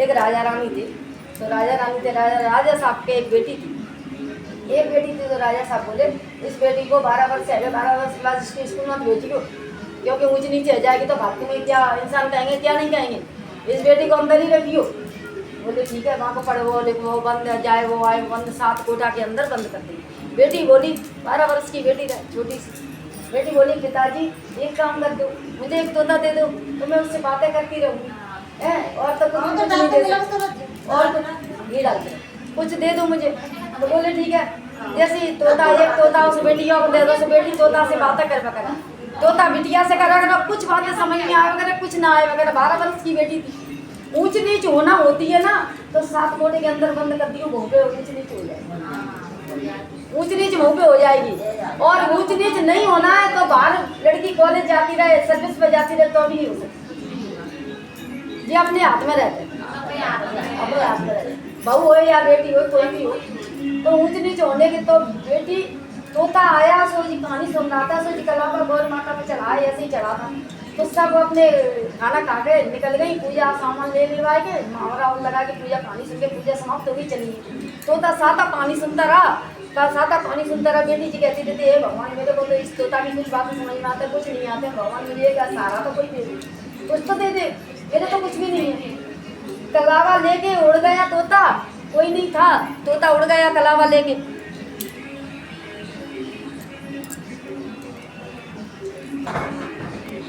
एक राजा रानी थे। तो राजा रानी थे, राजा साहब के एक बेटी थी। एक बेटी थी तो राजा साहब बोले इस बेटी को 12 वर्ष से 12 वर्ष के बाद इसके स्कूल मत भेजियो, क्योंकि ऊँच नीचे हो जाएगी तो भारत में क्या इंसान कहेंगे क्या नहीं कहेंगे, इस बेटी को अंदर ही रखियो। बोले ठीक है, वहाँ को पढ़े वो लिखो वो बंद जाए वो आए, बंद 7 कोठा के अंदर बंद कर दी। बेटी बोली 12 वर्ष की बेटी छोटी सी बेटी बोली पिताजी एक काम कर दो, मुझे एक तोता दे दो तो मैं उससे बातें करती रहूँगी, और तो कुछ नहीं दे दो, और घी डाल दो कुछ दे दो मुझे। तो बोले ठीक है, जैसे तोता एक तोता उस बेटियों को दे दो, उस बेटी तोता से बातें कर वगैरह, तोता बिटिया से करा वगैरह, कुछ बातें समझ में आए वगैरह कुछ ना आए वगैरह। 12 वर्ष की बेटी थी। ऊंच नीच होना होती है ना तो 7 कोठे के अंदर बंद कर दियो, मुँह पे ऊंच नीच हो जाएगी, ऊंच नीच मुँह पे हो जाएगी। और ऊंच नीच नहीं होना है तो बाहर लड़की कॉलेज जाती रहे, सर्विस पे जाती रहे तो भी नहीं हो सकती। ये अपने हाथ में रहते, अपने हाथ में रहते, बहू हो या बेटी हो कोई भी हो। तो ऊंच नीच होने की तो बेटी तोता आया सो जी कहानी सुनाता, सो जी कलावा गौर माता पे चढ़ाए, ऐसे ही चढ़ा था। तो सब अपने खाना खा के निकल गई, पूजा सामान ले लिवाए के मावरा लगा के पूजा कहानी सुन के पूजा समाप्त हो गई, चली गई। तोता साता कहानी सुनता रहा, साता कहानी सुनता रहा। बेटी जी कहती रहती है भगवान मेरे को तो इस तोता की कुछ बातें समझ में आते कुछ नहीं आते, भगवान मुझे क्या सहारा तो कोई दे दे, कुछ तो दे दे, मेरे तो कुछ भी नहीं है। कलावा लेके उड़ गया तोता, कोई नहीं था, तोता उड़ गया कलावा लेके।